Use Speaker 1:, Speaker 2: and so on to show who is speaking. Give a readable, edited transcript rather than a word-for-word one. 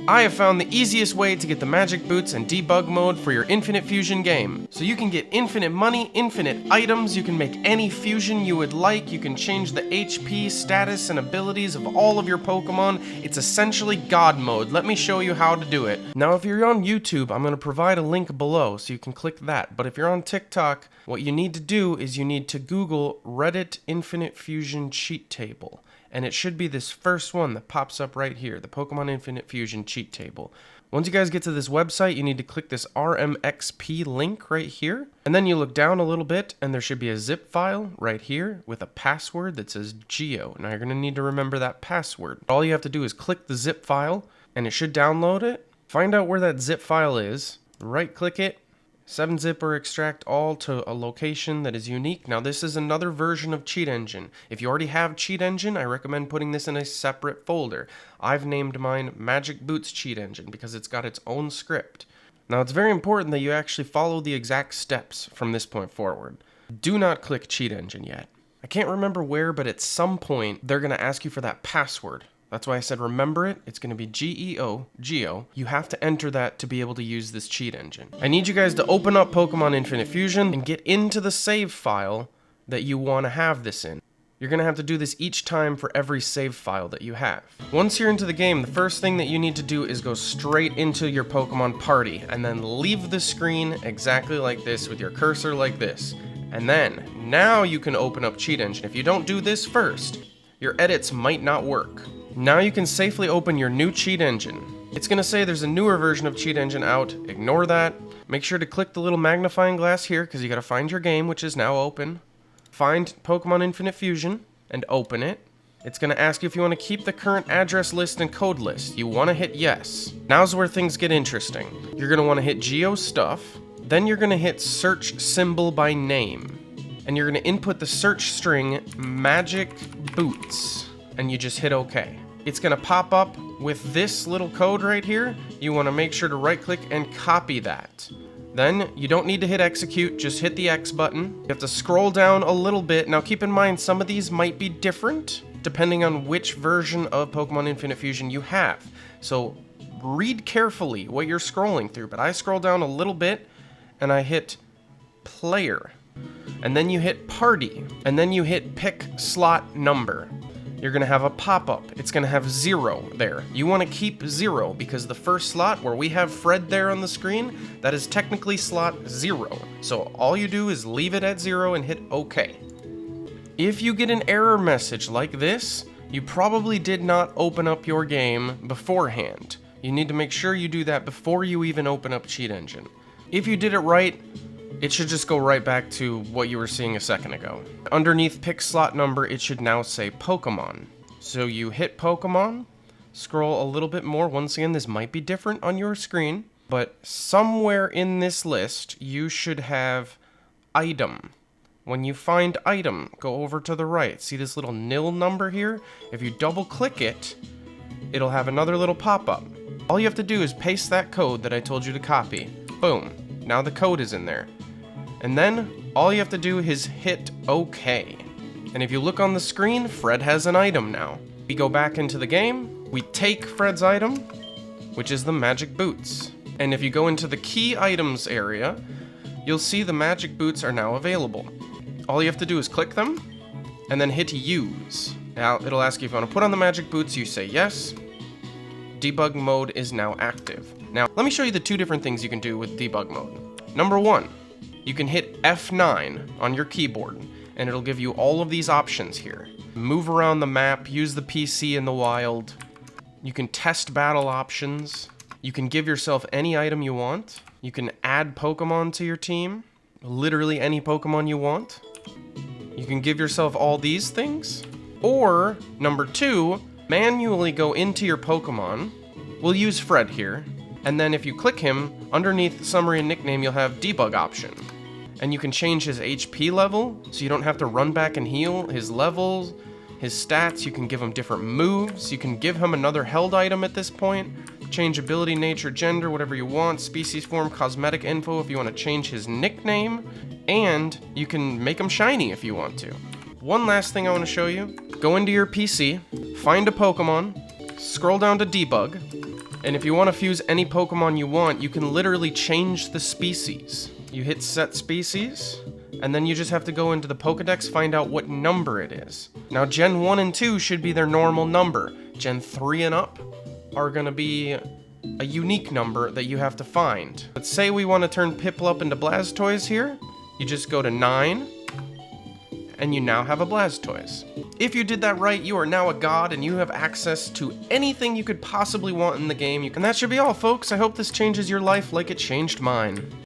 Speaker 1: I have found the easiest way to get the magic boots and debug mode for your Infinite Fusion game. So you can get infinite money, infinite items, you can make any fusion you would like, you can change the HP, status, and abilities of all of your Pokemon. It's essentially God mode. Let me show you how to do it. Now if you're on YouTube, I'm going to provide a link below so you can click that. But if you're on TikTok, what you need to do is you need to Google Reddit Infinite Fusion cheat table. And it should be this first one that pops up right here, the Pokemon Infinite Fusion cheat table. Once you guys get to this website, you need to click this RMXP link right here. And then you look down a little bit, and there should be a zip file right here with a password that says Geo. Now you're going to need to remember that password. All you have to do is click the zip file, and it should download it. Find out where that zip file is, right-click it, 7-zip or extract all to a location that is unique. Now this is another version of Cheat Engine. If you already have Cheat Engine, I recommend putting this in a separate folder. I've named mine Magic Boots Cheat Engine because it's got its own script. Now it's very important that you actually follow the exact steps from this point forward. Do not click Cheat Engine yet. I can't remember where, but at some point they're going to ask you for that password. That's why I said remember it. It's going to be Geo. You have to enter that to be able to use this cheat engine. I need you guys to open up Pokemon Infinite Fusion and get into the save file that you want to have this in. You're going to have to do this each time for every save file that you have. Once you're into the game, the first thing that you need to do is go straight into your Pokemon party and then leave the screen exactly like this with your cursor like this. And then, now you can open up Cheat Engine. If you don't do this first, your edits might not work. Now you can safely open your new Cheat Engine. It's going to say there's a newer version of Cheat Engine out. Ignore that. Make sure to click the little magnifying glass here because you got to find your game, which is now open. Find Pokemon Infinite Fusion and open it. It's going to ask you if you want to keep the current address list and code list. You want to hit yes. Now's where things get interesting. You're going to want to hit Geo Stuff. Then you're going to hit Search Symbol by Name. And you're going to input the search string Magic Boots. And you just hit OK. It's going to pop up with this little code right here. You want to make sure to right click and copy that. Then you don't need to hit execute, just hit the X button. You have to scroll down a little bit. Now keep in mind some of these might be different depending on which version of Pokemon Infinite Fusion you have. So read carefully what you're scrolling through, but I scroll down a little bit and I hit player. And then you hit party, and then you hit pick slot number. You're going to have a pop-up. It's going to have 0 there. You want to keep 0 because the first slot where we have Fred there on the screen, that is technically slot 0. So all you do is leave it at 0 and hit OK. If you get an error message like this, you probably did not open up your game beforehand. You need to make sure you do that before you even open up Cheat Engine. If you did it right, it should just go right back to what you were seeing a second ago. Underneath pick slot number, it should now say Pokemon. So you hit Pokemon, scroll a little bit more. Once again, this might be different on your screen, but somewhere in this list, you should have item. When you find item, go over to the right. See this little nil number here? If you double click it, it'll have another little pop-up. All you have to do is paste that code that I told you to copy. Boom. Now the code is in there. And then all you have to do is hit OK. And if you look on the screen, Fred has an item now. We go back into the game, we take Fred's item, which is the Magic Boots. And if you go into the key items area, you'll see the Magic Boots are now available. All you have to do is click them and then hit use. Now it'll ask you if you want to put on the Magic Boots, you say yes. Debug mode is now active. Now let me show you the two different things you can do with debug mode. Number one, you can hit F9 on your keyboard, and it'll give you all of these options here. Move around the map, use the PC in the wild. You can test battle options. You can give yourself any item you want. You can add Pokemon to your team, literally any Pokemon you want. You can give yourself all these things. Or, number two, manually go into your Pokemon. We'll use Fred here. And then if you click him, underneath summary and nickname, you'll have debug option. And you can change his HP level, so you don't have to run back and heal. His levels, his stats, you can give him different moves. You can give him another held item at this point. Change ability, nature, gender, whatever you want. Species form, cosmetic info if you want to change his nickname. And you can make him shiny if you want to. One last thing I want to show you. Go into your PC, find a Pokemon, scroll down to debug, And if you want to fuse any Pokemon you want, you can literally change the species. You hit set species, and then you just have to go into the Pokedex, find out what number it is. Now, Gen 1 and 2 should be their normal number. Gen 3 and up are gonna be a unique number that you have to find. Let's say we want to turn Piplup into Blastoise here. You just go to 9, and you now have a Blastoise. If you did that right, you are now a god, and you have access to anything you could possibly want in the game. And that should be all, folks. I hope this changes your life like it changed mine.